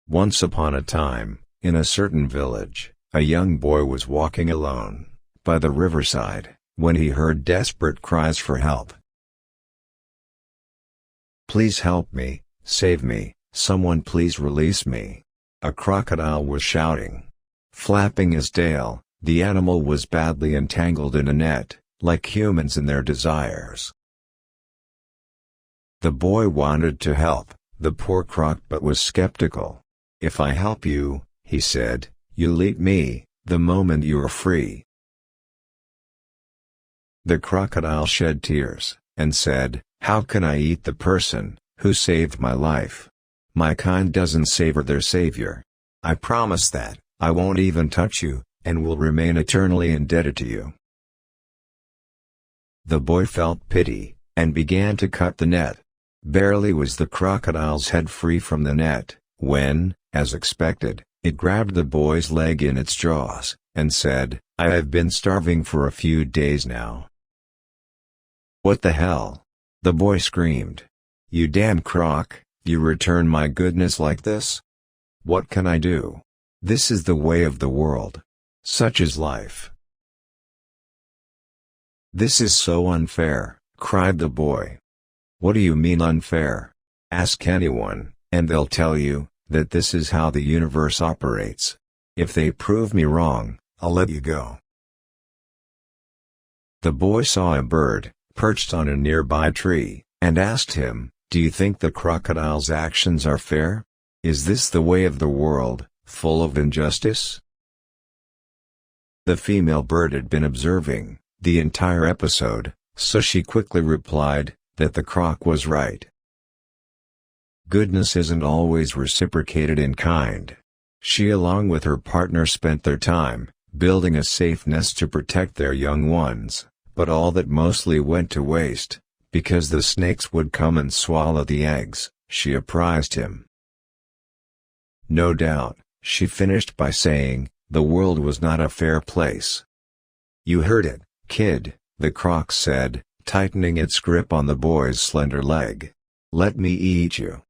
Once upon a time, in a certain village, a young boy was walking alone, by the riverside, when he heard desperate cries for help. "Please help me, save me, someone please release me," a crocodile was shouting. Flapping his tail, the animal was badly entangled in a net, like humans in their desires. The boy wanted to help the poor croc but was skeptical. "If I help you," he said, "you'll eat me, the moment you are free." The crocodile shed tears, and said, "How can I eat the person who saved my life? My kind doesn't savor their savior. I promise that I won't even touch you, and will remain eternally indebted to you." The boy felt pity, and began to cut the net. Barely was the crocodile's head free from the net, when, as expected, it grabbed the boy's leg in its jaws, and said, "I have been starving for a few days now." "What the hell?" the boy screamed. "You damn croc, you return my goodness like this? What can I do? This is the way of the world. Such is life." "This is so unfair," cried the boy. "What do you mean unfair? Ask anyone, and they'll tell you that this is how the universe operates. If they prove me wrong, I'll let you go." The boy saw a bird, perched on a nearby tree, and asked him, "Do you think the crocodile's actions are fair? Is this the way of the world, full of injustice?" The female bird had been observing the entire episode, so she quickly replied that the croc was right. Goodness isn't always reciprocated in kind. She along with her partner spent their time building a safe nest to protect their young ones, but all that mostly went to waste, because the snakes would come and swallow the eggs, she apprised him. No doubt, she finished by saying, the world was not a fair place. "You heard it, kid," the croc said, tightening its grip on the boy's slender leg. "Let me eat you."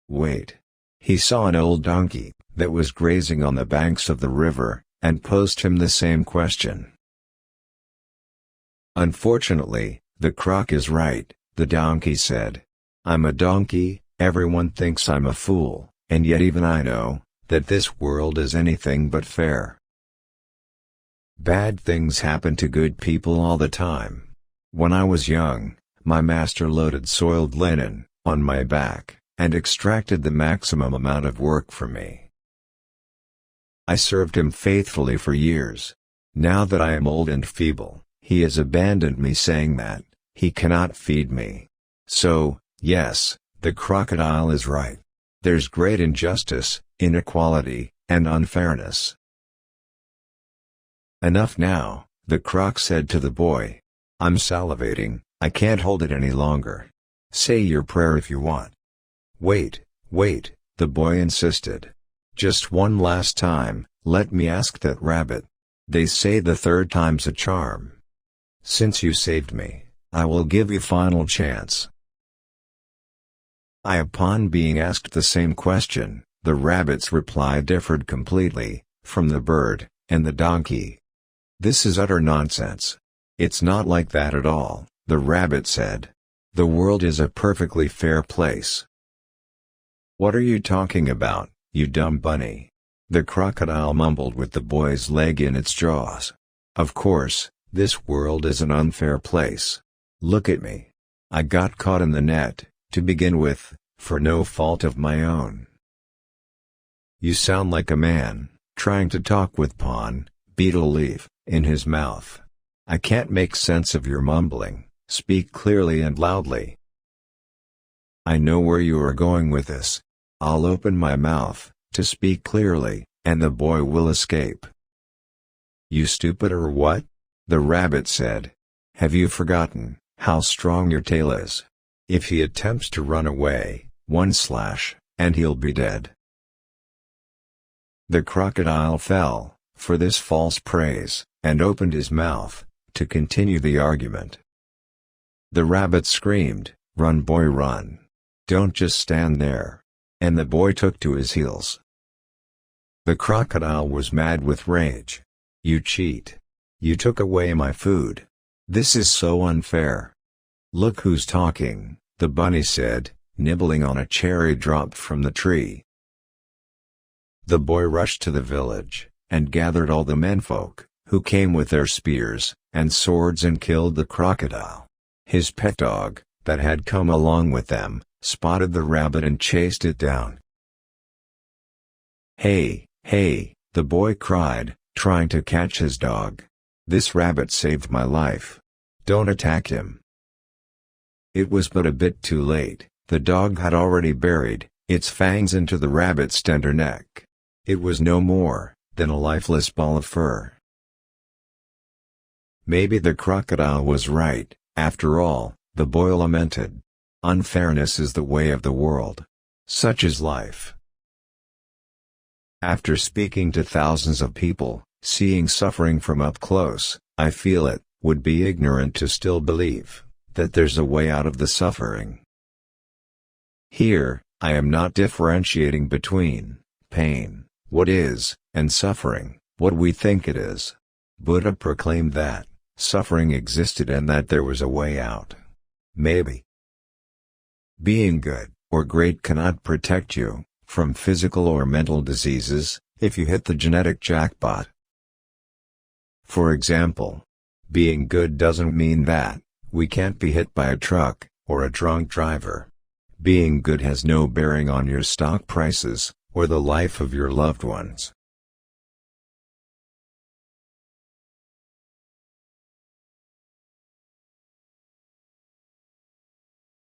Wait. He saw an old donkey that was grazing on the banks of the river, and posed him the same question. "Unfortunately, the croc is right," the donkey said. "I'm a donkey, everyone thinks I'm a fool, and yet even I know that this world is anything but fair. Bad things happen to good people all the time. When I was young, my master loaded soiled linen on my back, and extracted the maximum amount of work from me. I served him faithfully for years. Now that I am old and feeble, he has abandoned me, saying that he cannot feed me. So, yes, the crocodile is right. There's great injustice, inequality, and unfairness." "Enough now," the croc said to the boy. "I'm salivating, I can't hold it any longer. Say your prayer if you want." Wait, the boy insisted. "Just one last time, let me ask that rabbit. They say the third time's a charm. Since you saved me, I will give you final chance." Upon being asked the same question, the rabbit's reply differed completely from the bird and the donkey. "This is utter nonsense. It's not like that at all," the rabbit said. "The world is a perfectly fair place." "What are you talking about, you dumb bunny?" the crocodile mumbled with the boy's leg in its jaws. "Of course, this world is an unfair place. Look at me. I got caught in the net, to begin with, for no fault of my own." "You sound like a man trying to talk with pawn, beetle leaf, in his mouth. I can't make sense of your mumbling. Speak clearly and loudly." "I know where you are going with this. I'll open my mouth to speak clearly, and the boy will escape." "You stupid or what?" the rabbit said. "Have you forgotten how strong your tail is? If he attempts to run away, one slash, and he'll be dead." The crocodile fell for this false praise, and opened his mouth to continue the argument. The rabbit screamed, "Run, boy, run! Don't just stand there. and the boy took to his heels. The crocodile was mad with rage. "You cheat! You took away my food. This is so unfair." "Look who's talking," the bunny said, nibbling on a cherry dropped from the tree. The boy rushed to the village, and gathered all the menfolk, who came with their spears and swords and killed the crocodile. His pet dog, that had come along with them, spotted the rabbit and chased it down. "Hey, hey," the boy cried, trying to catch his dog. "This rabbit saved my life. Don't attack him." It was but a bit too late. The dog had already buried its fangs into the rabbit's tender neck. It was no more than a lifeless ball of fur. "Maybe the crocodile was right, after all," the boy lamented. "Unfairness is the way of the world. Such is life." After speaking to thousands of people, seeing suffering from up close, I feel it would be ignorant to still believe that there's a way out of the suffering. Here, I am not differentiating between pain, what is, and suffering, what we think it is. Buddha proclaimed that suffering existed and that there was a way out. Maybe being good or great cannot protect you from physical or mental diseases if you hit the genetic jackpot. For example, being good doesn't mean that we can't be hit by a truck or a drunk driver. Being good has no bearing on your stock prices or the life of your loved ones.